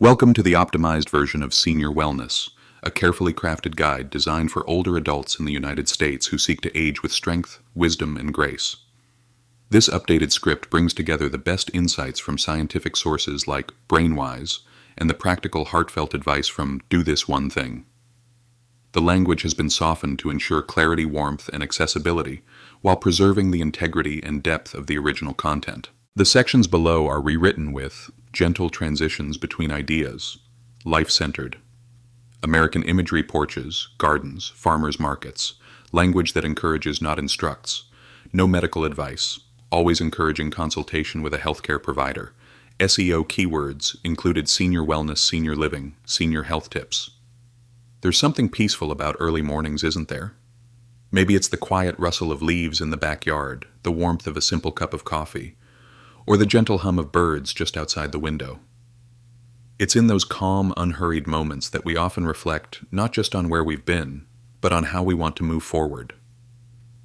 Welcome to the optimized version of Senior Wellness, a carefully crafted guide designed for older adults in the United States who seek to age with strength, wisdom, and grace. This updated script brings together the best insights from scientific sources like Brainwise and the practical, heartfelt advice from Do This One Thing. The language has been softened to ensure clarity, warmth, and accessibility, while preserving the integrity and depth of the original content. The sections below are rewritten with gentle transitions between ideas, life-centered, American imagery, porches, gardens, farmers markets, language that encourages not instructs, no medical advice, always encouraging consultation with a healthcare provider, SEO keywords included senior wellness, senior living, senior health tips. There's something peaceful about early mornings, isn't there? Maybe it's the quiet rustle of leaves in the backyard, the warmth of a simple cup of coffee, or the gentle hum of birds just outside the window. It's in those calm, unhurried moments that we often reflect not just on where we've been, but on how we want to move forward.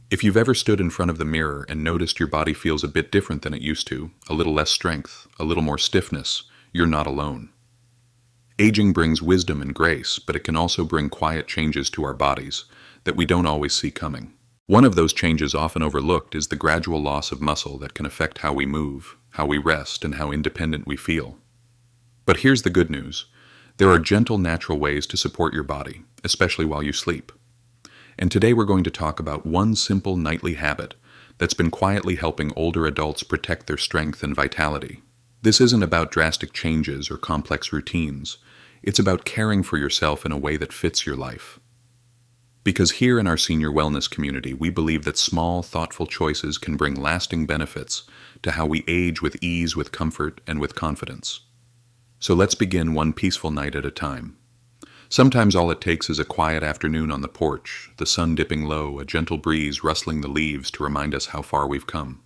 If you've ever stood in front of the mirror and noticed your body feels a bit different than it used to, a little less strength, a little more stiffness, you're not alone. Aging brings wisdom and grace, but it can also bring quiet changes to our bodies that we don't always see coming. One of those changes often overlooked is the gradual loss of muscle that can affect how we move, how we rest, and how independent we feel. But here's the good news. There are gentle, natural ways to support your body, especially while you sleep. And today we're going to talk about one simple nightly habit that's been quietly helping older adults protect their strength and vitality. This isn't about drastic changes or complex routines. It's about caring for yourself in a way that fits your life. Because here in our senior wellness community, we believe that small, thoughtful choices can bring lasting benefits to how we age with ease, with comfort, and with confidence. So let's begin one peaceful night at a time. Sometimes all it takes is a quiet afternoon on the porch, the sun dipping low, a gentle breeze rustling the leaves to remind us how far we've come.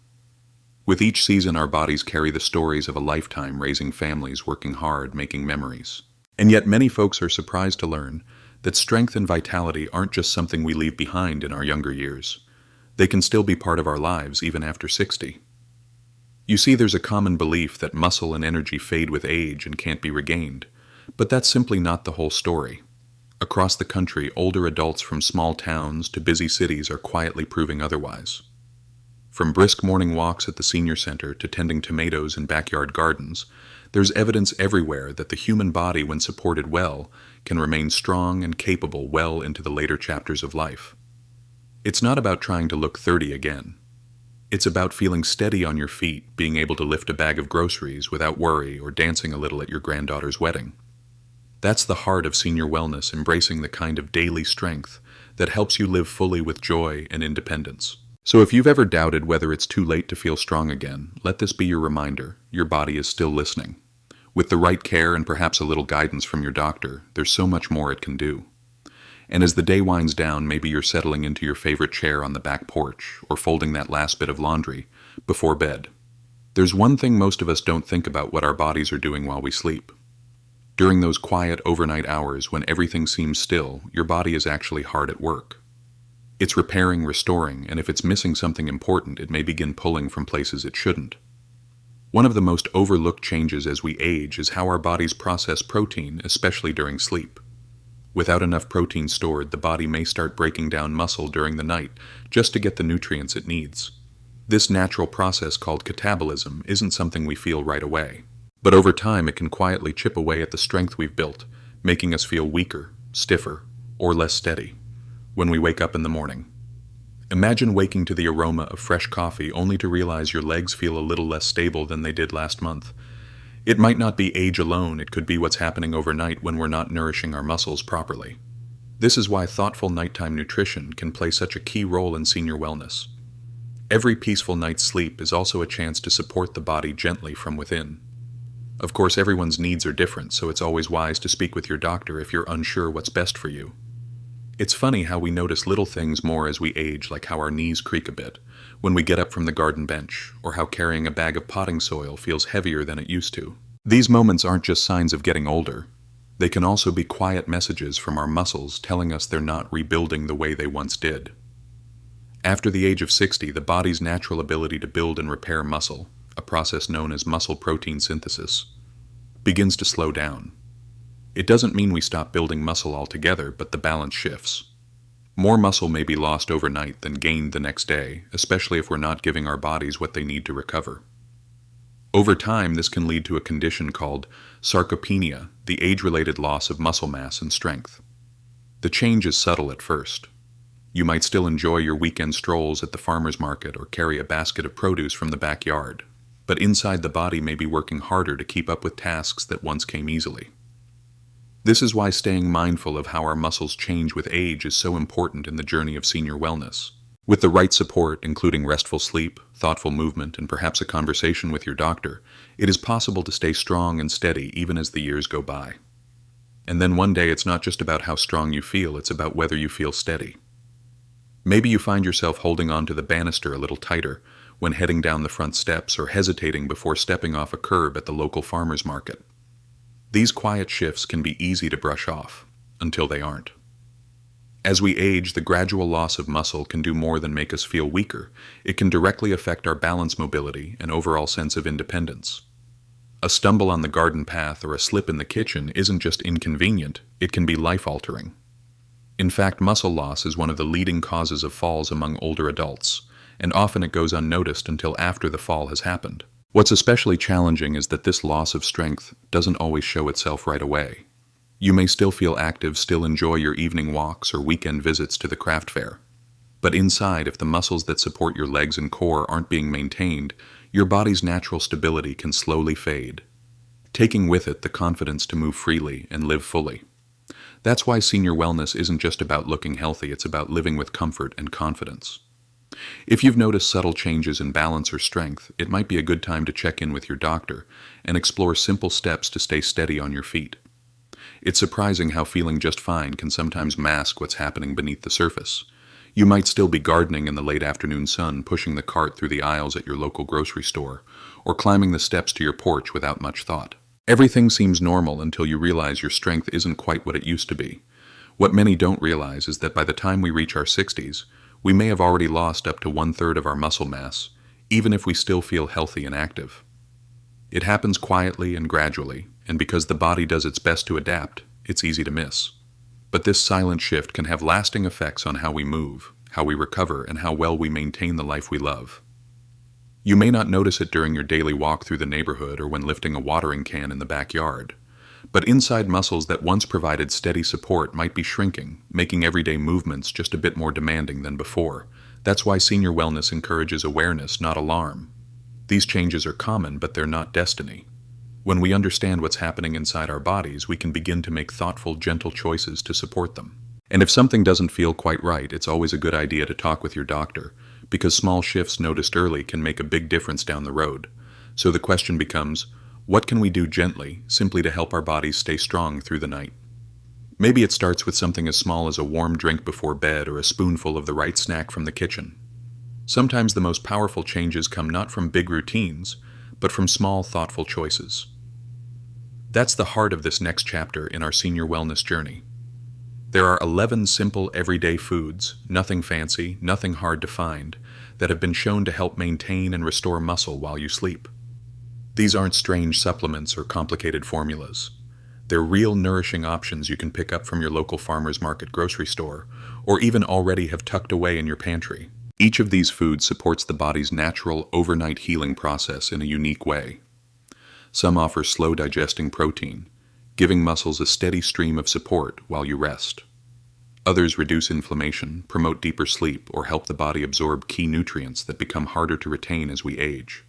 With each season, our bodies carry the stories of a lifetime raising families, working hard, making memories. And yet many folks are surprised to learn that strength and vitality aren't just something we leave behind in our younger years. They can still be part of our lives even after 60. You see, there's a common belief that muscle and energy fade with age and can't be regained, but that's simply not the whole story. Across the country, older adults from small towns to busy cities are quietly proving otherwise. From brisk morning walks at the senior center to tending tomatoes in backyard gardens, there's evidence everywhere that the human body, when supported well, can remain strong and capable well into the later chapters of life. It's not about trying to look 30 again. It's about feeling steady on your feet, being able to lift a bag of groceries without worry, or dancing a little at your granddaughter's wedding. That's the heart of senior wellness, embracing the kind of daily strength that helps you live fully with joy and independence. So if you've ever doubted whether it's too late to feel strong again, let this be your reminder. Your body is still listening. With the right care and perhaps a little guidance from your doctor, there's so much more it can do. And as the day winds down, maybe you're settling into your favorite chair on the back porch or folding that last bit of laundry before bed. There's one thing most of us don't think about: what our bodies are doing while we sleep. During those quiet overnight hours when everything seems still, your body is actually hard at work. It's repairing, restoring, and if it's missing something important, it may begin pulling from places it shouldn't. One of the most overlooked changes as we age is how our bodies process protein, especially during sleep. Without enough protein stored, the body may start breaking down muscle during the night just to get the nutrients it needs. This natural process called catabolism isn't something we feel right away. But over time, it can quietly chip away at the strength we've built, making us feel weaker, stiffer, or less steady when we wake up in the morning. Imagine waking to the aroma of fresh coffee only to realize your legs feel a little less stable than they did last month. It might not be age alone, it could be what's happening overnight when we're not nourishing our muscles properly. This is why thoughtful nighttime nutrition can play such a key role in senior wellness. Every peaceful night's sleep is also a chance to support the body gently from within. Of course, everyone's needs are different, so it's always wise to speak with your doctor if you're unsure what's best for you. It's funny how we notice little things more as we age, like how our knees creak a bit when we get up from the garden bench, or how carrying a bag of potting soil feels heavier than it used to. These moments aren't just signs of getting older. They can also be quiet messages from our muscles telling us they're not rebuilding the way they once did. After the age of 60, the body's natural ability to build and repair muscle, a process known as muscle protein synthesis, begins to slow down. It doesn't mean we stop building muscle altogether, but the balance shifts. More muscle may be lost overnight than gained the next day, especially if we're not giving our bodies what they need to recover. Over time, this can lead to a condition called sarcopenia, the age-related loss of muscle mass and strength. The change is subtle at first. You might still enjoy your weekend strolls at the farmer's market or carry a basket of produce from the backyard, but inside the body may be working harder to keep up with tasks that once came easily. This is why staying mindful of how our muscles change with age is so important in the journey of senior wellness. With the right support, including restful sleep, thoughtful movement, and perhaps a conversation with your doctor, it is possible to stay strong and steady even as the years go by. And then one day it's not just about how strong you feel, it's about whether you feel steady. Maybe you find yourself holding on to the banister a little tighter when heading down the front steps or hesitating before stepping off a curb at the local farmer's market. These quiet shifts can be easy to brush off, until they aren't. As we age, the gradual loss of muscle can do more than make us feel weaker. It can directly affect our balance, mobility, and overall sense of independence. A stumble on the garden path or a slip in the kitchen isn't just inconvenient, it can be life-altering. In fact, muscle loss is one of the leading causes of falls among older adults, and often it goes unnoticed until after the fall has happened. What's especially challenging is that this loss of strength doesn't always show itself right away. You may still feel active, still enjoy your evening walks or weekend visits to the craft fair. But inside, if the muscles that support your legs and core aren't being maintained, your body's natural stability can slowly fade, taking with it the confidence to move freely and live fully. That's why senior wellness isn't just about looking healthy, it's about living with comfort and confidence. If you've noticed subtle changes in balance or strength, it might be a good time to check in with your doctor and explore simple steps to stay steady on your feet. It's surprising how feeling just fine can sometimes mask what's happening beneath the surface. You might still be gardening in the late afternoon sun, pushing the cart through the aisles at your local grocery store, or climbing the steps to your porch without much thought. Everything seems normal until you realize your strength isn't quite what it used to be. What many don't realize is that by the time we reach our 60s, we may have already lost up to 1/3 of our muscle mass, even if we still feel healthy and active. It happens quietly and gradually, and because the body does its best to adapt, it's easy to miss. But this silent shift can have lasting effects on how we move, how we recover, and how well we maintain the life we love. You may not notice it during your daily walk through the neighborhood or when lifting a watering can in the backyard, but inside muscles that once provided steady support might be shrinking, making everyday movements just a bit more demanding than before. That's why senior wellness encourages awareness, not alarm. These changes are common, but they're not destiny. When we understand what's happening inside our bodies, we can begin to make thoughtful, gentle choices to support them. And if something doesn't feel quite right, it's always a good idea to talk with your doctor, because small shifts noticed early can make a big difference down the road. So the question becomes, what can we do gently, simply to help our bodies stay strong through the night? Maybe it starts with something as small as a warm drink before bed or a spoonful of the right snack from the kitchen. Sometimes the most powerful changes come not from big routines, but from small, thoughtful choices. That's the heart of this next chapter in our senior wellness journey. There are 11 simple, everyday foods, nothing fancy, nothing hard to find, that have been shown to help maintain and restore muscle while you sleep. These aren't strange supplements or complicated formulas. They're real nourishing options you can pick up from your local farmer's market grocery store, or even already have tucked away in your pantry. Each of these foods supports the body's natural overnight healing process in a unique way. Some offer slow digesting protein, giving muscles a steady stream of support while you rest. Others reduce inflammation, promote deeper sleep, or help the body absorb key nutrients that become harder to retain as we age.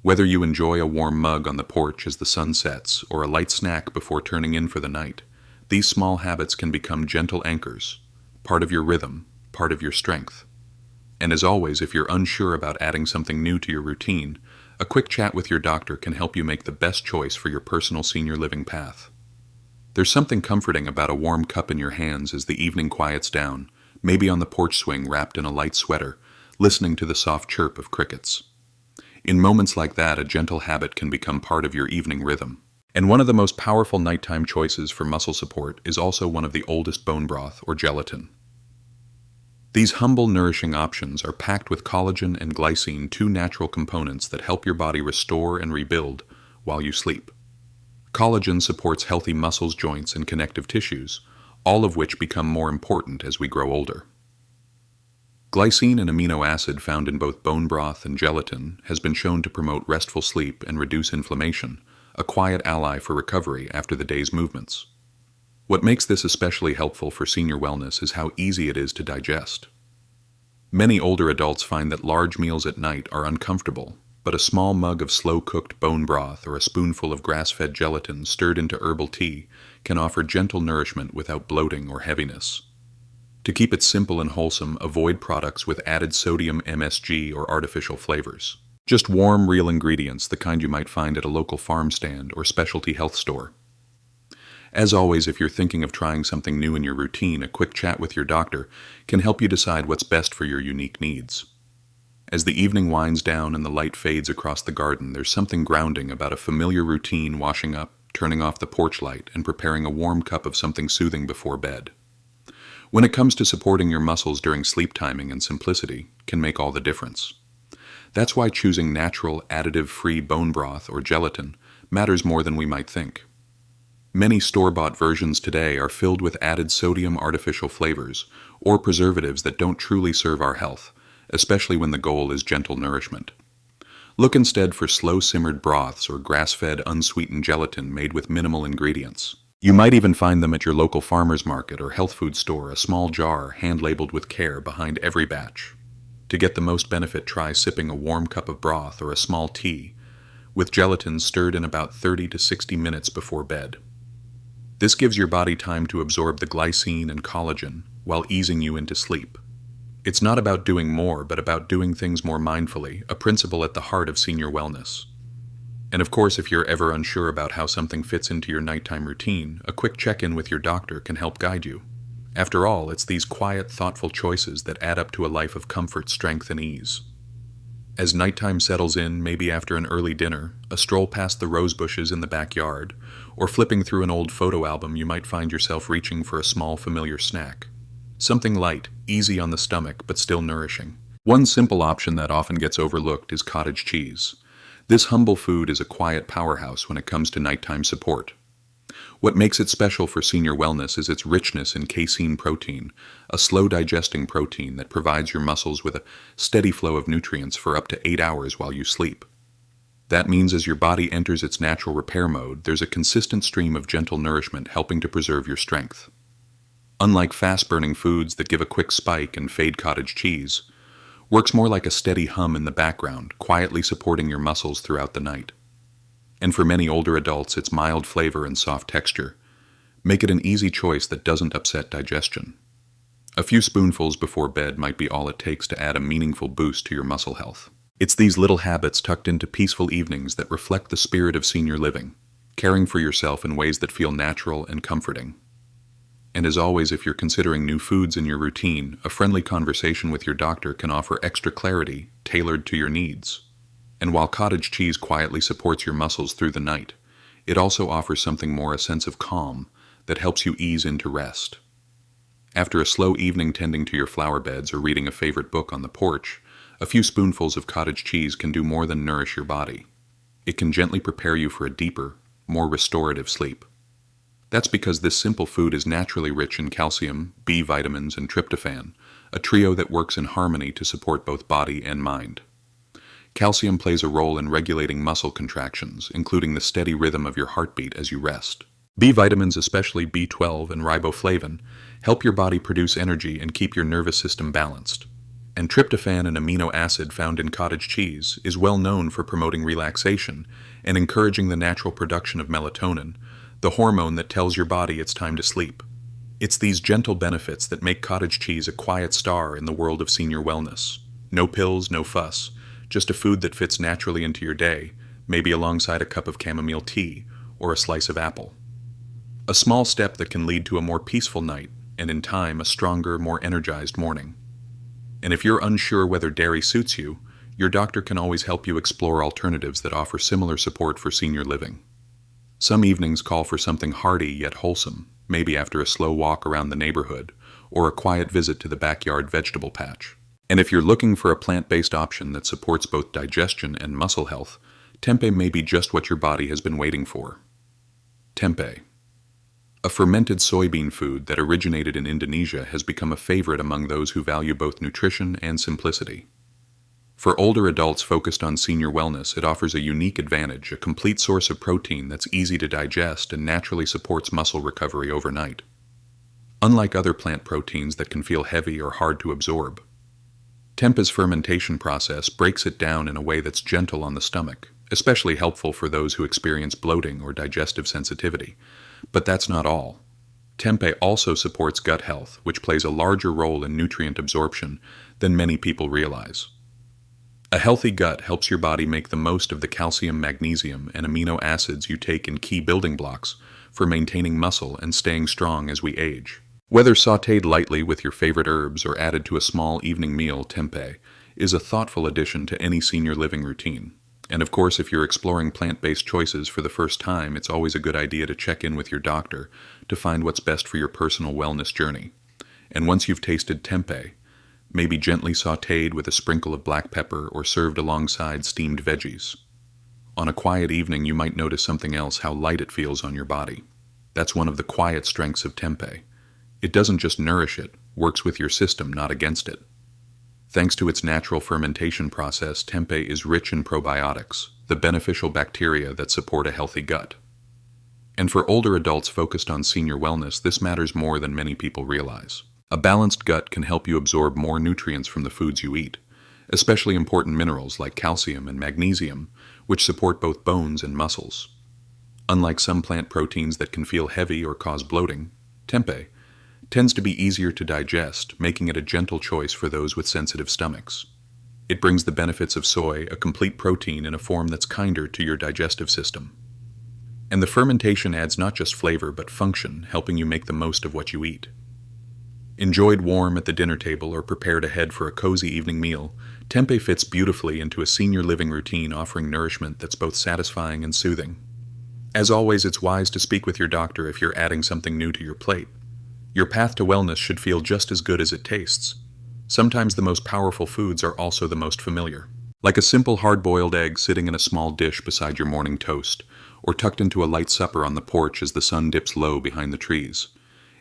Whether you enjoy a warm mug on the porch as the sun sets or a light snack before turning in for the night, these small habits can become gentle anchors, part of your rhythm, part of your strength. And as always, if you're unsure about adding something new to your routine, a quick chat with your doctor can help you make the best choice for your personal senior living path. There's something comforting about a warm cup in your hands as the evening quiets down, maybe on the porch swing wrapped in a light sweater, listening to the soft chirp of crickets. In moments like that, a gentle habit can become part of your evening rhythm. And one of the most powerful nighttime choices for muscle support is also one of the oldest: bone broth or gelatin. These humble, nourishing options are packed with collagen and glycine, two natural components that help your body restore and rebuild while you sleep. Collagen supports healthy muscles, joints, and connective tissues, all of which become more important as we grow older. Glycine, an amino acid found in both bone broth and gelatin, has been shown to promote restful sleep and reduce inflammation, a quiet ally for recovery after the day's movements. What makes this especially helpful for senior wellness is how easy it is to digest. Many older adults find that large meals at night are uncomfortable, but a small mug of slow-cooked bone broth or a spoonful of grass-fed gelatin stirred into herbal tea can offer gentle nourishment without bloating or heaviness. To keep it simple and wholesome, avoid products with added sodium, MSG, or artificial flavors. Just warm, real ingredients, the kind you might find at a local farm stand or specialty health store. As always, if you're thinking of trying something new in your routine, a quick chat with your doctor can help you decide what's best for your unique needs. As the evening winds down and the light fades across the garden, there's something grounding about a familiar routine: washing up, turning off the porch light, and preparing a warm cup of something soothing before bed. When it comes to supporting your muscles during sleep, timing and simplicity can make all the difference. That's why choosing natural, additive-free bone broth or gelatin matters more than we might think. Many store-bought versions today are filled with added sodium, artificial flavors, or preservatives that don't truly serve our health, especially when the goal is gentle nourishment. Look instead for slow-simmered broths or grass-fed, unsweetened gelatin made with minimal ingredients. You might even find them at your local farmer's market or health food store, a small jar hand-labeled with care behind every batch. To get the most benefit, try sipping a warm cup of broth or a small tea, with gelatin stirred in about 30 to 60 minutes before bed. This gives your body time to absorb the glycine and collagen while easing you into sleep. It's not about doing more, but about doing things more mindfully, a principle at the heart of senior wellness. And of course, if you're ever unsure about how something fits into your nighttime routine, a quick check-in with your doctor can help guide you. After all, it's these quiet, thoughtful choices that add up to a life of comfort, strength, and ease. As nighttime settles in, maybe after an early dinner, a stroll past the rose bushes in the backyard, or flipping through an old photo album, you might find yourself reaching for a small, familiar snack. Something light, easy on the stomach, but still nourishing. One simple option that often gets overlooked is cottage cheese. This humble food is a quiet powerhouse when it comes to nighttime support. What makes it special for senior wellness is its richness in casein protein, a slow-digesting protein that provides your muscles with a steady flow of nutrients for up to 8 hours while you sleep. That means as your body enters its natural repair mode, there's a consistent stream of gentle nourishment helping to preserve your strength. Unlike fast-burning foods that give a quick spike and fade, cottage cheese works more like a steady hum in the background, quietly supporting your muscles throughout the night. And for many older adults, its mild flavor and soft texture make it an easy choice that doesn't upset digestion. A few spoonfuls before bed might be all it takes to add a meaningful boost to your muscle health. It's these little habits tucked into peaceful evenings that reflect the spirit of senior living, caring for yourself in ways that feel natural and comforting. And as always, if you're considering new foods in your routine, a friendly conversation with your doctor can offer extra clarity tailored to your needs. And while cottage cheese quietly supports your muscles through the night, it also offers something more: a sense of calm that helps you ease into rest. After a slow evening tending to your flower beds or reading a favorite book on the porch, a few spoonfuls of cottage cheese can do more than nourish your body. It can gently prepare you for a deeper, more restorative sleep. That's because this simple food is naturally rich in calcium, B vitamins, and tryptophan, a trio that works in harmony to support both body and mind. Calcium plays a role in regulating muscle contractions, including the steady rhythm of your heartbeat as you rest. B vitamins, especially B12 and riboflavin, help your body produce energy and keep your nervous system balanced. And tryptophan, an amino acid found in cottage cheese, is well known for promoting relaxation and encouraging the natural production of melatonin, the hormone that tells your body it's time to sleep. It's these gentle benefits that make cottage cheese a quiet star in the world of senior wellness. No pills, no fuss, just a food that fits naturally into your day, maybe alongside a cup of chamomile tea or a slice of apple. A small step that can lead to a more peaceful night, and in time, a stronger, more energized morning. And if you're unsure whether dairy suits you, your doctor can always help you explore alternatives that offer similar support for senior living. Some evenings call for something hearty yet wholesome, maybe after a slow walk around the neighborhood or a quiet visit to the backyard vegetable patch. And if you're looking for a plant-based option that supports both digestion and muscle health, tempeh may be just what your body has been waiting for. Tempeh. A fermented soybean food that originated in Indonesia has become a favorite among those who value both nutrition and simplicity. For older adults focused on senior wellness, it offers a unique advantage, a complete source of protein that's easy to digest and naturally supports muscle recovery overnight. Unlike other plant proteins that can feel heavy or hard to absorb, tempeh's fermentation process breaks it down in a way that's gentle on the stomach, especially helpful for those who experience bloating or digestive sensitivity. But that's not all. Tempeh also supports gut health, which plays a larger role in nutrient absorption than many people realize. A healthy gut helps your body make the most of the calcium, magnesium, and amino acids you take in key building blocks for maintaining muscle and staying strong as we age. Whether sautéed lightly with your favorite herbs or added to a small evening meal, tempeh is a thoughtful addition to any senior living routine. And of course, if you're exploring plant-based choices for the first time, it's always a good idea to check in with your doctor to find what's best for your personal wellness journey. And once you've tasted tempeh, maybe gently sautéed with a sprinkle of black pepper or served alongside steamed veggies. On a quiet evening, you might notice something else: how light it feels on your body. That's one of the quiet strengths of tempeh. It doesn't just nourish it, works with your system, not against it. Thanks to its natural fermentation process, tempeh is rich in probiotics, the beneficial bacteria that support a healthy gut. And for older adults focused on senior wellness, this matters more than many people realize. A balanced gut can help you absorb more nutrients from the foods you eat, especially important minerals like calcium and magnesium, which support both bones and muscles. Unlike some plant proteins that can feel heavy or cause bloating, tempeh tends to be easier to digest, making it a gentle choice for those with sensitive stomachs. It brings the benefits of soy, a complete protein in a form that's kinder to your digestive system. And the fermentation adds not just flavor but function, helping you make the most of what you eat. Enjoyed warm at the dinner table or prepared ahead for a cozy evening meal, tempeh fits beautifully into a senior living routine, offering nourishment that's both satisfying and soothing. As always, it's wise to speak with your doctor if you're adding something new to your plate. Your path to wellness should feel just as good as it tastes. Sometimes the most powerful foods are also the most familiar. Like a simple hard-boiled egg sitting in a small dish beside your morning toast, or tucked into a light supper on the porch as the sun dips low behind the trees.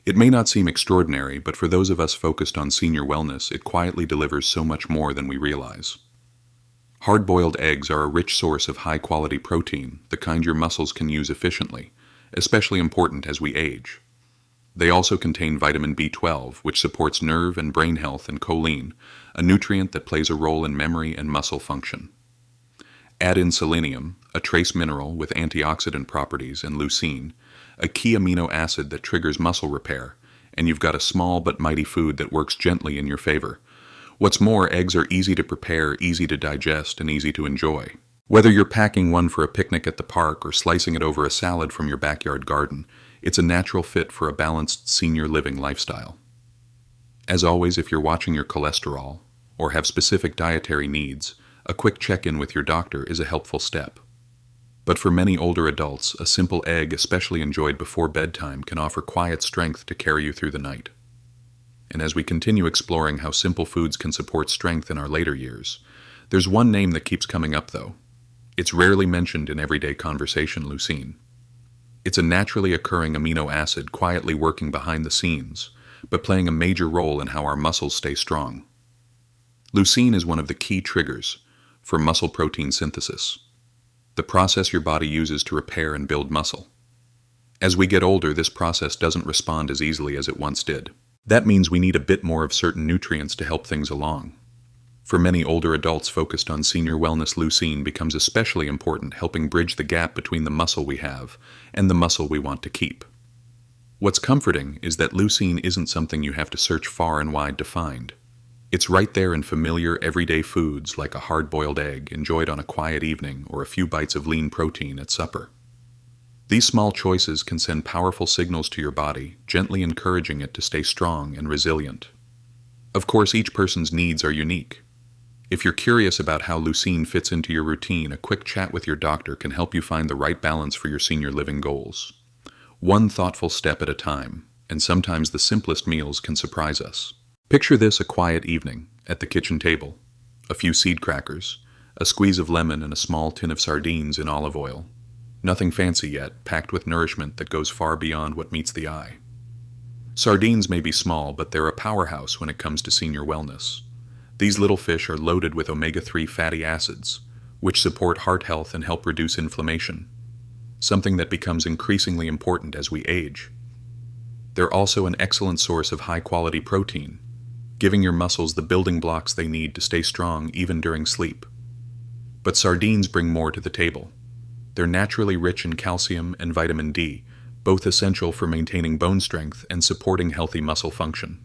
It may not seem extraordinary, but for those of us focused on senior wellness, it quietly delivers so much more than we realize. Hard-boiled eggs are a rich source of high-quality protein, the kind your muscles can use efficiently, especially important as we age. They also contain vitamin B12, which supports nerve and brain health, and choline, a nutrient that plays a role in memory and muscle function. Add in selenium, a trace mineral with antioxidant properties, and leucine, a key amino acid that triggers muscle repair, and you've got a small but mighty food that works gently in your favor. What's more, eggs are easy to prepare, easy to digest, and easy to enjoy. Whether you're packing one for a picnic at the park or slicing it over a salad from your backyard garden, it's a natural fit for a balanced senior living lifestyle. As always, if you're watching your cholesterol or have specific dietary needs, a quick check-in with your doctor is a helpful step. But for many older adults, a simple egg, especially enjoyed before bedtime, can offer quiet strength to carry you through the night. And as we continue exploring how simple foods can support strength in our later years, there's one name that keeps coming up though. It's rarely mentioned in everyday conversation: leucine. It's a naturally occurring amino acid quietly working behind the scenes, but playing a major role in how our muscles stay strong. Leucine is one of the key triggers for muscle protein synthesis, the process your body uses to repair and build muscle. As we get older, this process doesn't respond as easily as it once did. That means we need a bit more of certain nutrients to help things along. For many older adults focused on senior wellness, leucine becomes especially important, helping bridge the gap between the muscle we have and the muscle we want to keep. What's comforting is that leucine isn't something you have to search far and wide to find. It's right there in familiar, everyday foods like a hard-boiled egg enjoyed on a quiet evening or a few bites of lean protein at supper. These small choices can send powerful signals to your body, gently encouraging it to stay strong and resilient. Of course, each person's needs are unique. If you're curious about how leucine fits into your routine, a quick chat with your doctor can help you find the right balance for your senior living goals. One thoughtful step at a time, and sometimes the simplest meals can surprise us. Picture this: a quiet evening at the kitchen table, a few seed crackers, a squeeze of lemon, and a small tin of sardines in olive oil. Nothing fancy yet, packed with nourishment that goes far beyond what meets the eye. Sardines may be small, but they're a powerhouse when it comes to senior wellness. These little fish are loaded with omega-3 fatty acids, which support heart health and help reduce inflammation, something that becomes increasingly important as we age. They're also an excellent source of high-quality protein, giving your muscles the building blocks they need to stay strong even during sleep. But sardines bring more to the table. They're naturally rich in calcium and vitamin D, both essential for maintaining bone strength and supporting healthy muscle function.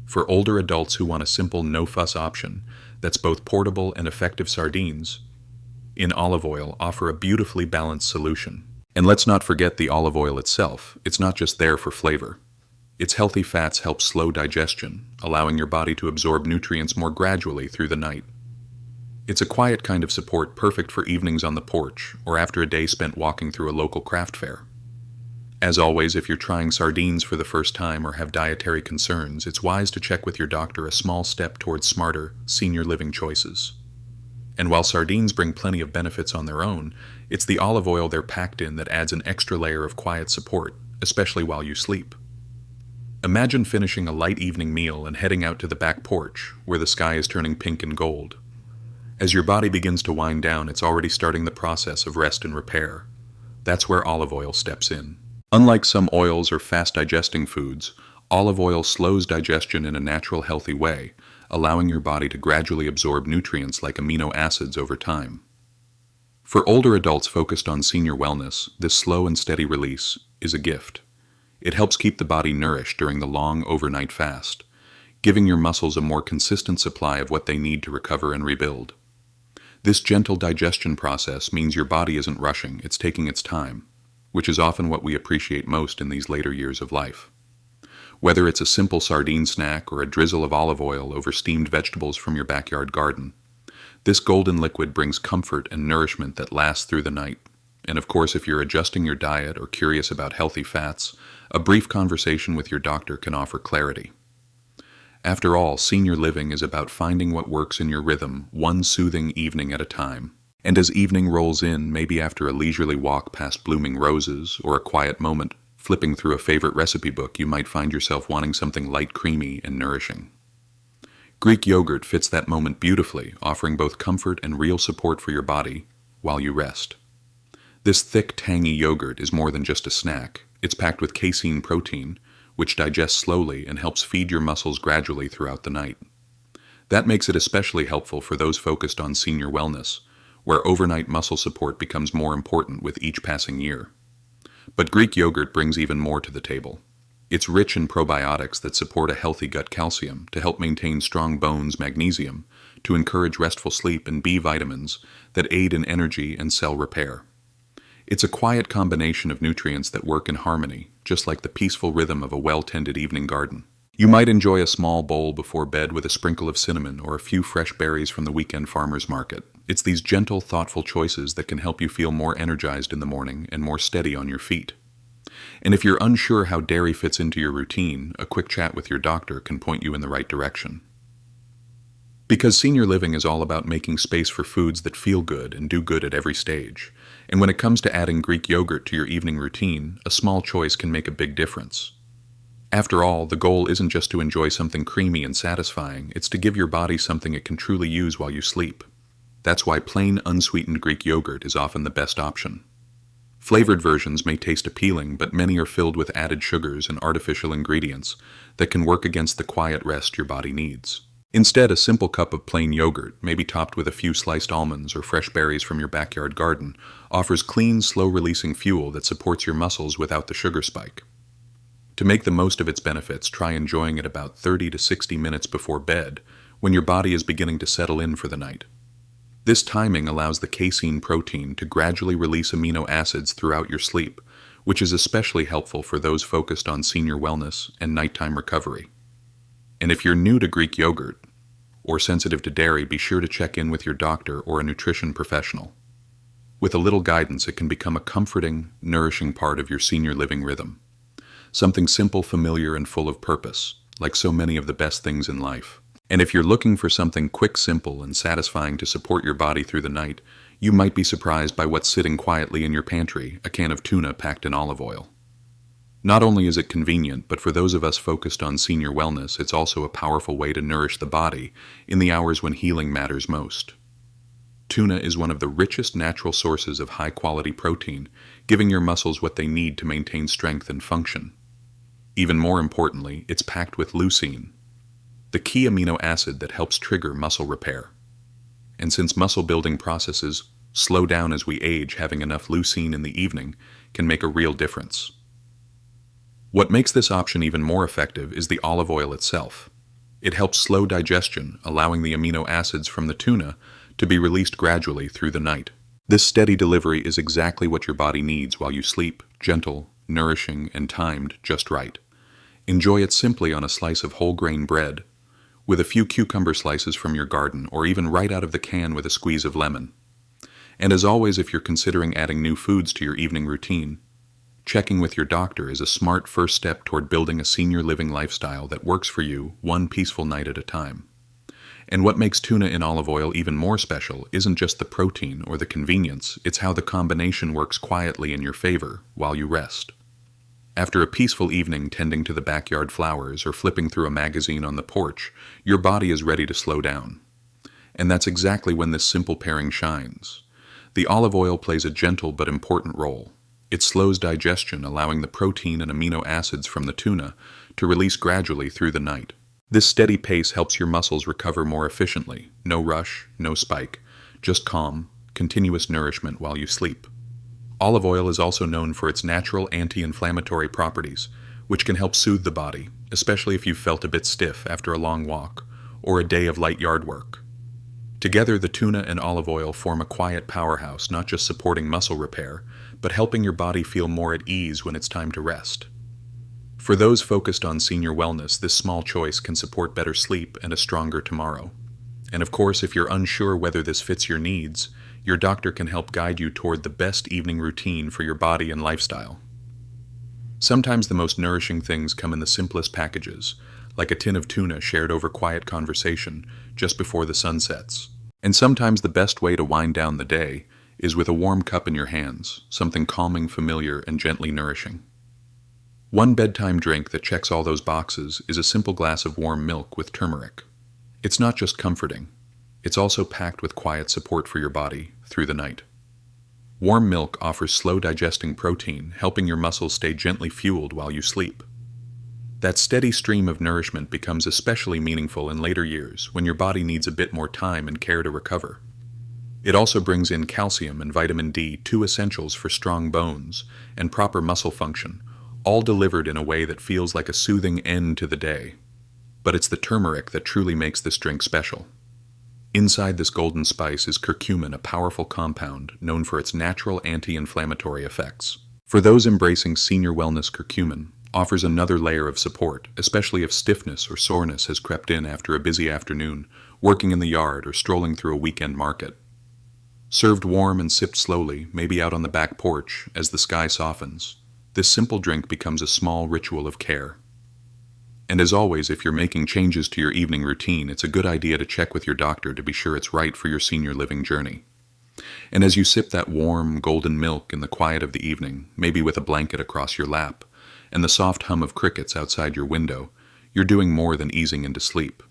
For older adults who want a simple no-fuss option that's both portable and effective, sardines in olive oil offer a beautifully balanced solution. And let's not forget the olive oil itself. It's not just there for flavor. Its healthy fats help slow digestion, allowing your body to absorb nutrients more gradually through the night. It's a quiet kind of support, perfect for evenings on the porch or after a day spent walking through a local craft fair. As always, if you're trying sardines for the first time or have dietary concerns, it's wise to check with your doctor, a small step towards smarter, senior living choices. And while sardines bring plenty of benefits on their own, it's the olive oil they're packed in that adds an extra layer of quiet support, especially while you sleep. Imagine finishing a light evening meal and heading out to the back porch, where the sky is turning pink and gold. As your body begins to wind down, it's already starting the process of rest and repair. That's where olive oil steps in. Unlike some oils or fast-digesting foods, olive oil slows digestion in a natural, healthy way, allowing your body to gradually absorb nutrients like amino acids over time. For older adults focused on senior wellness, this slow and steady release is a gift. It helps keep the body nourished during the long overnight fast, giving your muscles a more consistent supply of what they need to recover and rebuild. This gentle digestion process means your body isn't rushing, it's taking its time, which is often what we appreciate most in these later years of life. Whether it's a simple sardine snack or a drizzle of olive oil over steamed vegetables from your backyard garden, this golden liquid brings comfort and nourishment that lasts through the night. And of course, if you're adjusting your diet or curious about healthy fats, a brief conversation with your doctor can offer clarity. After all, senior living is about finding what works in your rhythm, one soothing evening at a time. And as evening rolls in, maybe after a leisurely walk past blooming roses or a quiet moment flipping through a favorite recipe book, you might find yourself wanting something light, creamy, and nourishing. Greek yogurt fits that moment beautifully, offering both comfort and real support for your body while you rest. This thick, tangy yogurt is more than just a snack. It's packed with casein protein, which digests slowly and helps feed your muscles gradually throughout the night. That makes it especially helpful for those focused on senior wellness, where overnight muscle support becomes more important with each passing year. But Greek yogurt brings even more to the table. It's rich in probiotics that support a healthy gut, calcium to help maintain strong bones, magnesium to encourage restful sleep, and B vitamins that aid in energy and cell repair. It's a quiet combination of nutrients that work in harmony, just like the peaceful rhythm of a well-tended evening garden. You might enjoy a small bowl before bed with a sprinkle of cinnamon or a few fresh berries from the weekend farmer's market. It's these gentle, thoughtful choices that can help you feel more energized in the morning and more steady on your feet. And if you're unsure how dairy fits into your routine, a quick chat with your doctor can point you in the right direction. Because senior living is all about making space for foods that feel good and do good at every stage. And when it comes to adding Greek yogurt to your evening routine, a small choice can make a big difference. After all, the goal isn't just to enjoy something creamy and satisfying, it's to give your body something it can truly use while you sleep. That's why plain, unsweetened Greek yogurt is often the best option. Flavored versions may taste appealing, but many are filled with added sugars and artificial ingredients that can work against the quiet rest your body needs. Instead, a simple cup of plain yogurt, maybe topped with a few sliced almonds or fresh berries from your backyard garden, offers clean, slow-releasing fuel that supports your muscles without the sugar spike. To make the most of its benefits, try enjoying it about 30 to 60 minutes before bed, when your body is beginning to settle in for the night. This timing allows the casein protein to gradually release amino acids throughout your sleep, which is especially helpful for those focused on senior wellness and nighttime recovery. And if you're new to Greek yogurt or sensitive to dairy, be sure to check in with your doctor or a nutrition professional. With a little guidance, it can become a comforting, nourishing part of your senior living rhythm. Something simple, familiar, and full of purpose, like so many of the best things in life. And if you're looking for something quick, simple, and satisfying to support your body through the night, You might be surprised by what's sitting quietly in your pantry, a can of tuna packed in olive oil. Not only is it convenient, but for those of us focused on senior wellness, it's also a powerful way to nourish the body in the hours when healing matters most. Tuna is one of the richest natural sources of high-quality protein, giving your muscles what they need to maintain strength and function. Even more importantly, it's packed with leucine, the key amino acid that helps trigger muscle repair. And since muscle building processes slow down as we age, having enough leucine in the evening can make a real difference. What makes this option even more effective is the olive oil itself. It helps slow digestion, allowing the amino acids from the tuna to be released gradually through the night. This steady delivery is exactly what your body needs while you sleep, gentle, nourishing, and timed just right. Enjoy it simply on a slice of whole grain bread, with a few cucumber slices from your garden, or even right out of the can with a squeeze of lemon. And as always, if you're considering adding new foods to your evening routine, checking with your doctor is a smart first step toward building a senior living lifestyle that works for you one peaceful night at a time. And what makes tuna in olive oil even more special isn't just the protein or the convenience, it's how the combination works quietly in your favor while you rest. After a peaceful evening tending to the backyard flowers or flipping through a magazine on the porch, your body is ready to slow down. And that's exactly when this simple pairing shines. The olive oil plays a gentle but important role. It slows digestion, allowing the protein and amino acids from the tuna to release gradually through the night. This steady pace helps your muscles recover more efficiently. No rush, no spike, just calm, continuous nourishment while you sleep. Olive oil is also known for its natural anti-inflammatory properties, which can help soothe the body, especially if you've felt a bit stiff after a long walk or a day of light yard work. Together, the tuna and olive oil form a quiet powerhouse, not just supporting muscle repair, but helping your body feel more at ease when it's time to rest. For those focused on senior wellness, this small choice can support better sleep and a stronger tomorrow. And of course, if you're unsure whether this fits your needs, your doctor can help guide you toward the best evening routine for your body and lifestyle. Sometimes the most nourishing things come in the simplest packages, like a tin of tuna shared over quiet conversation just before the sun sets. And sometimes the best way to wind down the day is with a warm cup in your hands, something calming, familiar, and gently nourishing. One bedtime drink that checks all those boxes is a simple glass of warm milk with turmeric. It's not just comforting, it's also packed with quiet support for your body through the night. Warm milk offers slow digesting protein, helping your muscles stay gently fueled while you sleep. That steady stream of nourishment becomes especially meaningful in later years when your body needs a bit more time and care to recover. It also brings in calcium and vitamin D, two essentials for strong bones and proper muscle function, all delivered in a way that feels like a soothing end to the day. But it's the turmeric that truly makes this drink special. Inside this golden spice is curcumin, a powerful compound known for its natural anti-inflammatory effects. For those embracing senior wellness, curcumin offers another layer of support, especially if stiffness or soreness has crept in after a busy afternoon, working in the yard or strolling through a weekend market. Served warm and sipped slowly, maybe out on the back porch, as the sky softens, this simple drink becomes a small ritual of care. And as always, if you're making changes to your evening routine, it's a good idea to check with your doctor to be sure it's right for your senior living journey. And as you sip that warm, golden milk in the quiet of the evening, maybe with a blanket across your lap, and the soft hum of crickets outside your window, you're doing more than easing into sleep.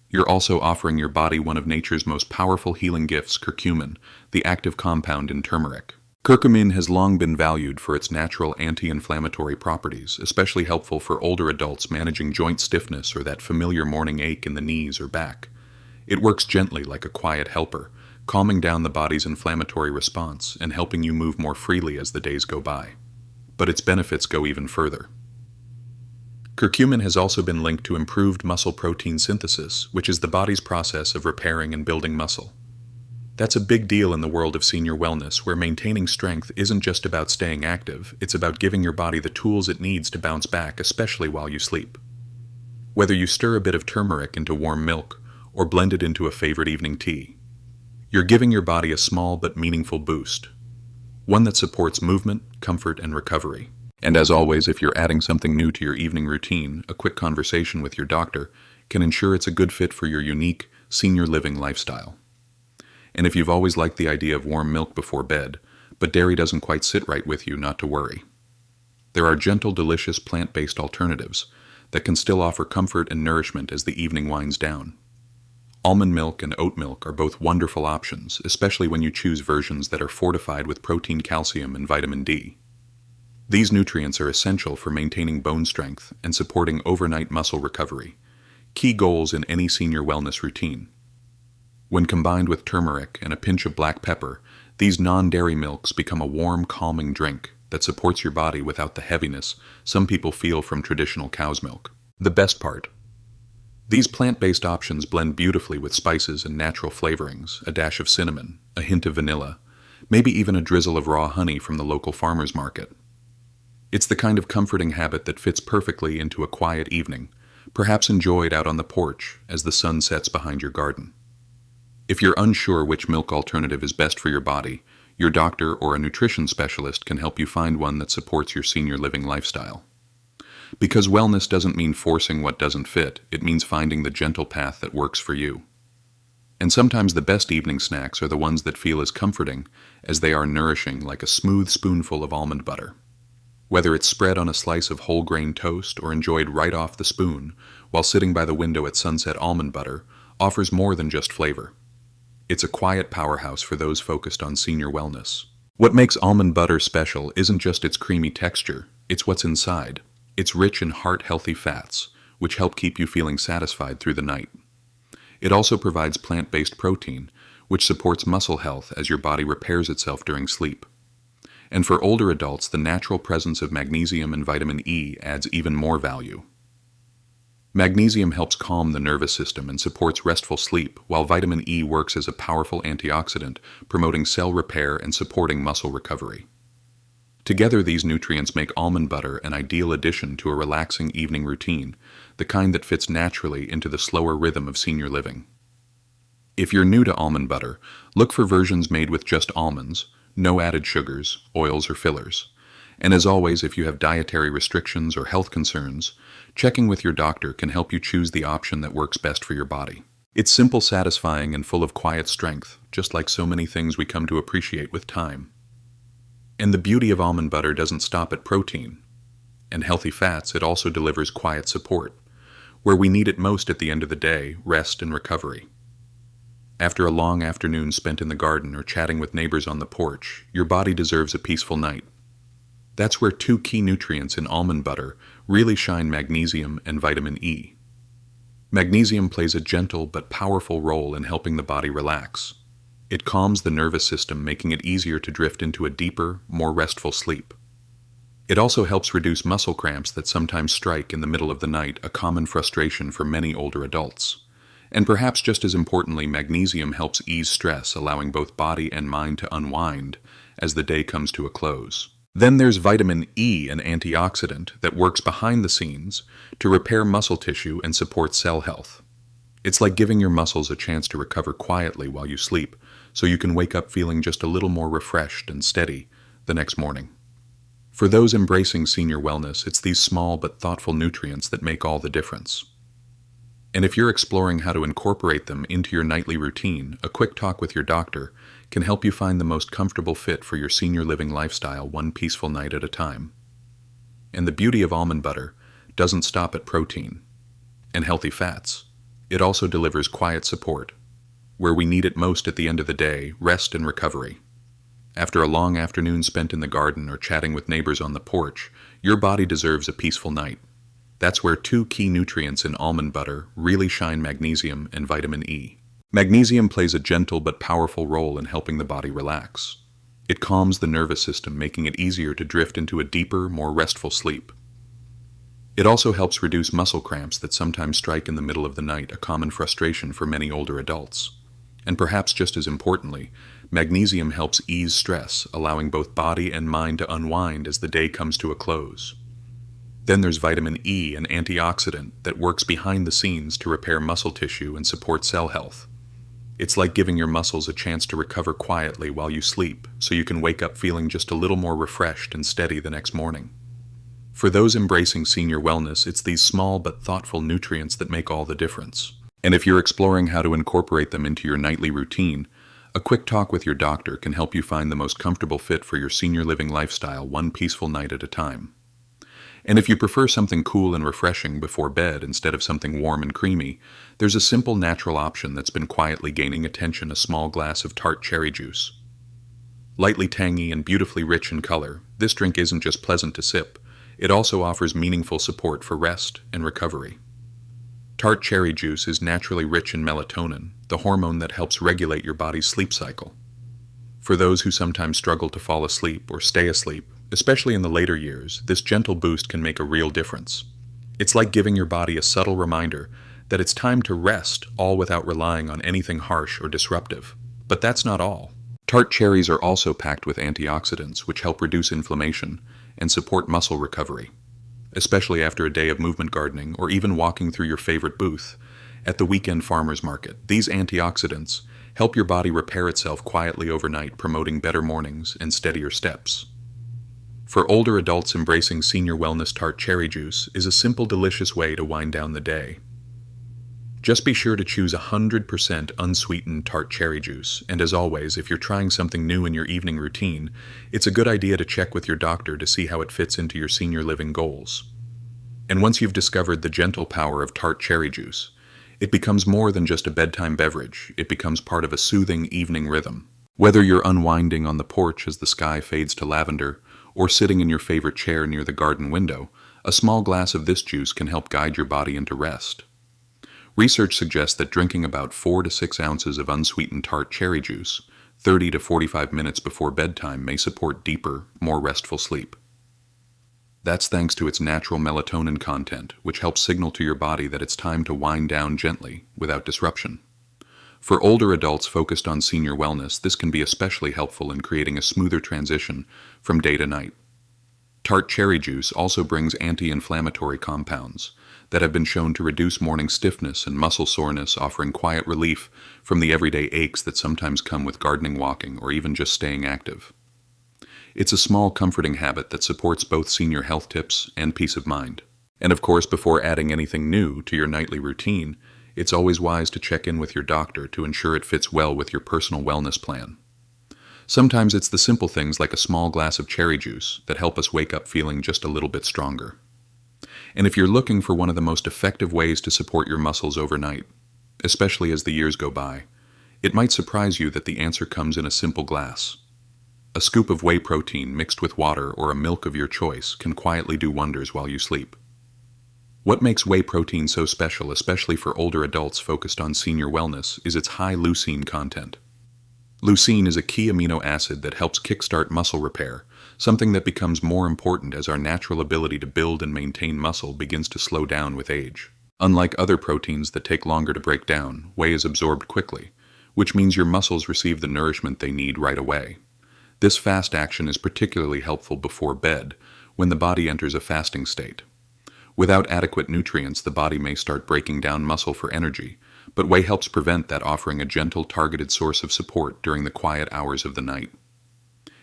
You're also offering your body one of nature's most powerful healing gifts, curcumin, the active compound in turmeric. Curcumin has long been valued for its natural anti-inflammatory properties, especially helpful for older adults managing joint stiffness or that familiar morning ache in the knees or back. It works gently like a quiet helper, calming down the body's inflammatory response and helping you move more freely as the days go by. But its benefits go even further. Curcumin has also been linked to improved muscle protein synthesis, which is the body's process of repairing and building muscle. That's a big deal in the world of senior wellness, where maintaining strength isn't just about staying active, it's about giving your body the tools it needs to bounce back, especially while you sleep. Whether you stir a bit of turmeric into warm milk or blend it into a favorite evening tea, you're giving your body a small but meaningful boost, one that supports movement, comfort, and recovery. And as always, if you're adding something new to your evening routine, a quick conversation with your doctor can ensure it's a good fit for your unique senior living lifestyle. And if you've always liked the idea of warm milk before bed, but dairy doesn't quite sit right with you, not to worry. There are gentle, delicious plant-based alternatives that can still offer comfort and nourishment as the evening winds down. Almond milk and oat milk are both wonderful options, especially when you choose versions that are fortified with protein, calcium, and vitamin D. These nutrients are essential for maintaining bone strength and supporting overnight muscle recovery, key goals in any senior wellness routine. When combined with turmeric and a pinch of black pepper, these non-dairy milks become a warm, calming drink that supports your body without the heaviness some people feel from traditional cow's milk. The best part: these plant-based options blend beautifully with spices and natural flavorings, a dash of cinnamon, a hint of vanilla, maybe even a drizzle of raw honey from the local farmer's market. It's the kind of comforting habit that fits perfectly into a quiet evening, perhaps enjoyed out on the porch as the sun sets behind your garden. If you're unsure which milk alternative is best for your body, your doctor or a nutrition specialist can help you find one that supports your senior living lifestyle. Because wellness doesn't mean forcing what doesn't fit, it means finding the gentle path that works for you. And sometimes the best evening snacks are the ones that feel as comforting as they are nourishing, like a smooth spoonful of almond butter. Whether it's spread on a slice of whole grain toast or enjoyed right off the spoon while sitting by the window at sunset, almond butter offers more than just flavor. It's a quiet powerhouse for those focused on senior wellness. What makes almond butter special isn't just its creamy texture, it's what's inside. It's rich in heart-healthy fats, which help keep you feeling satisfied through the night. It also provides plant-based protein, which supports muscle health as your body repairs itself during sleep. And for older adults, the natural presence of magnesium and vitamin E adds even more value. Magnesium helps calm the nervous system and supports restful sleep, while vitamin E works as a powerful antioxidant, promoting cell repair and supporting muscle recovery. Together, these nutrients make almond butter an ideal addition to a relaxing evening routine, the kind that fits naturally into the slower rhythm of senior living. If you're new to almond butter, look for versions made with just almonds, no added sugars, oils, or fillers. And as always, if you have dietary restrictions or health concerns, checking with your doctor can help you choose the option that works best for your body. It's simple, satisfying, and full of quiet strength, just like so many things we come to appreciate with time. And the beauty of almond butter doesn't stop at protein and healthy fats, it also delivers quiet support, where we need it most at the end of the day, rest and recovery. After a long afternoon spent in the garden or chatting with neighbors on the porch, your body deserves a peaceful night. That's where two key nutrients in almond butter really shine: magnesium and vitamin E. Magnesium plays a gentle but powerful role in helping the body relax. It calms the nervous system, making it easier to drift into a deeper, more restful sleep. It also helps reduce muscle cramps that sometimes strike in the middle of the night, a common frustration for many older adults. And perhaps just as importantly, magnesium helps ease stress, allowing both body and mind to unwind as the day comes to a close. Then there's vitamin E, an antioxidant that works behind the scenes to repair muscle tissue and support cell health. It's like giving your muscles a chance to recover quietly while you sleep, so you can wake up feeling just a little more refreshed and steady the next morning. For those embracing senior wellness, it's these small but thoughtful nutrients that make all the difference. And if you're exploring how to incorporate them into your nightly routine, a quick talk with your doctor can help you find the most comfortable fit for your senior living lifestyle, one peaceful night at a time. And the beauty of almond butter doesn't stop at protein and healthy fats. It also delivers quiet support, where we need it most at the end of the day, rest and recovery. After a long afternoon spent in the garden or chatting with neighbors on the porch, your body deserves a peaceful night. That's where two key nutrients in almond butter really shine: magnesium and vitamin E. Magnesium plays a gentle but powerful role in helping the body relax. It calms the nervous system, making it easier to drift into a deeper, more restful sleep. It also helps reduce muscle cramps that sometimes strike in the middle of the night, a common frustration for many older adults. And perhaps just as importantly, magnesium helps ease stress, allowing both body and mind to unwind as the day comes to a close. Then there's vitamin E, an antioxidant that works behind the scenes to repair muscle tissue and support cell health. It's like giving your muscles a chance to recover quietly while you sleep, so you can wake up feeling just a little more refreshed and steady the next morning. For those embracing senior wellness, it's these small but thoughtful nutrients that make all the difference. And if you're exploring how to incorporate them into your nightly routine, A quick talk with your doctor can help you find the most comfortable fit for your senior living lifestyle, one peaceful night at a time. And if you prefer something cool and refreshing before bed instead of something warm and creamy, there's a simple natural option that's been quietly gaining attention: a small glass of tart cherry juice. Lightly tangy and beautifully rich in color, this drink isn't just pleasant to sip, it also offers meaningful support for rest and recovery. Tart cherry juice is naturally rich in melatonin, the hormone that helps regulate your body's sleep cycle. For those who sometimes struggle to fall asleep or stay asleep, especially in the later years, this gentle boost can make a real difference. It's like giving your body a subtle reminder that it's time to rest, all without relying on anything harsh or disruptive. But that's not all. Tart cherries are also packed with antioxidants, which help reduce inflammation and support muscle recovery, especially after a day of movement gardening or even walking through your favorite booth at the weekend farmer's market. These antioxidants help your body repair itself quietly overnight, promoting better mornings and steadier steps. For older adults, embracing senior wellness, tart cherry juice is a simple, delicious way to wind down the day. Just be sure to choose 100% unsweetened tart cherry juice, and as always, if you're trying something new in your evening routine, it's a good idea to check with your doctor to see how it fits into your senior living goals. And once you've discovered the gentle power of tart cherry juice, it becomes more than just a bedtime beverage. It becomes part of a soothing evening rhythm. Whether you're unwinding on the porch as the sky fades to lavender, or sitting in your favorite chair near the garden window, a small glass of this juice can help guide your body into rest. Research suggests that drinking about 4 to 6 ounces of unsweetened tart cherry juice 30 to 45 minutes before bedtime may support deeper, more restful sleep. That's thanks to its natural melatonin content, which helps signal to your body that it's time to wind down gently, without disruption. For older adults focused on senior wellness, this can be especially helpful in creating a smoother transition from day to night. Tart cherry juice also brings anti-inflammatory compounds that have been shown to reduce morning stiffness and muscle soreness, offering quiet relief from the everyday aches that sometimes come with gardening, walking, or even just staying active. It's a small, comforting habit that supports both senior health tips and peace of mind. And of course, before adding anything new to your nightly routine, it's always wise to check in with your doctor to ensure it fits well with your personal wellness plan. Sometimes it's the simple things like a small glass of cherry juice that help us wake up feeling just a little bit stronger. And if you're looking for one of the most effective ways to support your muscles overnight, especially as the years go by, it might surprise you that the answer comes in a simple glass. A scoop of whey protein mixed with water or a milk of your choice can quietly do wonders while you sleep. What makes whey protein so special, especially for older adults focused on senior wellness, is its high leucine content. Leucine is a key amino acid that helps kickstart muscle repair, something that becomes more important as our natural ability to build and maintain muscle begins to slow down with age. Unlike other proteins that take longer to break down, whey is absorbed quickly, which means your muscles receive the nourishment they need right away. This fast action is particularly helpful before bed, when the body enters a fasting state. Without adequate nutrients, the body may start breaking down muscle for energy, but whey helps prevent that, offering a gentle, targeted source of support during the quiet hours of the night.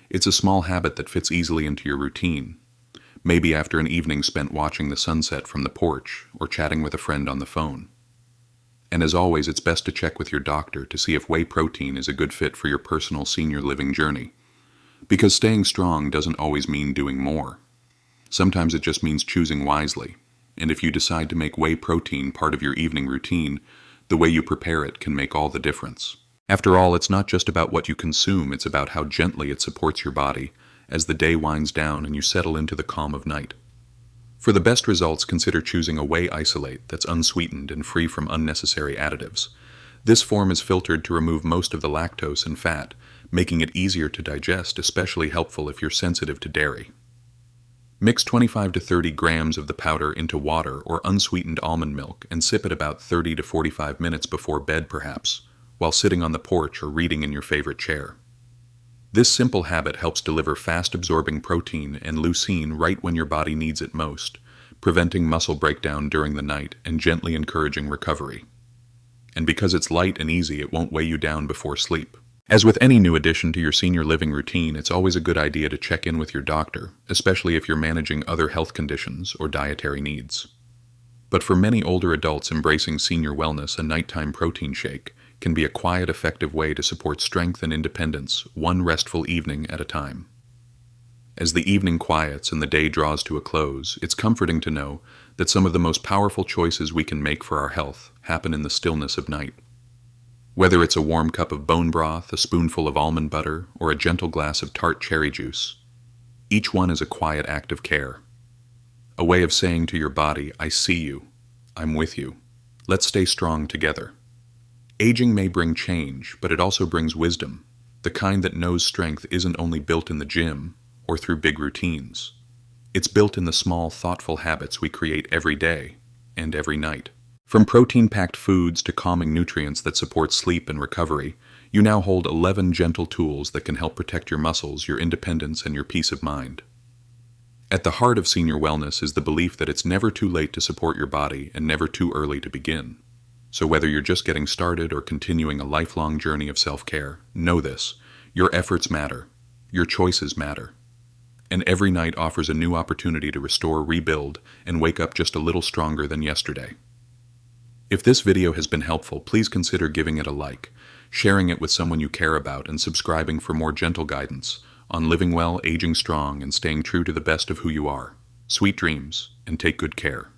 It's a small habit that fits easily into your routine, maybe after an evening spent watching the sunset from the porch or chatting with a friend on the phone. And as always, it's best to check with your doctor to see if whey protein is a good fit for your personal senior living journey. Because staying strong doesn't always mean doing more. Sometimes it just means choosing wisely. And if you decide to make whey protein part of your evening routine, the way you prepare it can make all the difference. After all, it's not just about what you consume, it's about how gently it supports your body as the day winds down and you settle into the calm of night. For the best results, consider choosing a whey isolate that's unsweetened and free from unnecessary additives. This form is filtered to remove most of the lactose and fat, making it easier to digest, especially helpful if you're sensitive to dairy. Mix 25 to 30 grams of the powder into water or unsweetened almond milk and sip it about 30 to 45 minutes before bed, perhaps, while sitting on the porch or reading in your favorite chair. This simple habit helps deliver fast-absorbing protein and leucine right when your body needs it most, preventing muscle breakdown during the night and gently encouraging recovery. And because it's light and easy, it won't weigh you down before sleep. As with any new addition to your senior living routine, it's always a good idea to check in with your doctor, especially if you're managing other health conditions or dietary needs. But for many older adults embracing senior wellness, a nighttime protein shake can be a quiet, effective way to support strength and independence, one restful evening at a time. As the evening quiets and the day draws to a close, it's comforting to know that some of the most powerful choices we can make for our health happen in the stillness of night. Whether it's a warm cup of bone broth, a spoonful of almond butter, or a gentle glass of tart cherry juice, each one is a quiet act of care. A way of saying to your body, I see you, I'm with you, let's stay strong together. Aging may bring change, but it also brings wisdom, the kind that knows strength isn't only built in the gym or through big routines. It's built in the small, thoughtful habits we create every day and every night. From protein-packed foods to calming nutrients that support sleep and recovery, you now hold 11 gentle tools that can help protect your muscles, your independence, and your peace of mind. At the heart of senior wellness is the belief that it's never too late to support your body and never too early to begin. So whether you're just getting started or continuing a lifelong journey of self-care, know this: your efforts matter, your choices matter, and every night offers a new opportunity to restore, rebuild, and wake up just a little stronger than yesterday. If this video has been helpful, please consider giving it a like, sharing it with someone you care about, and subscribing for more gentle guidance on living well, aging strong, and staying true to the best of who you are. Sweet dreams, and take good care.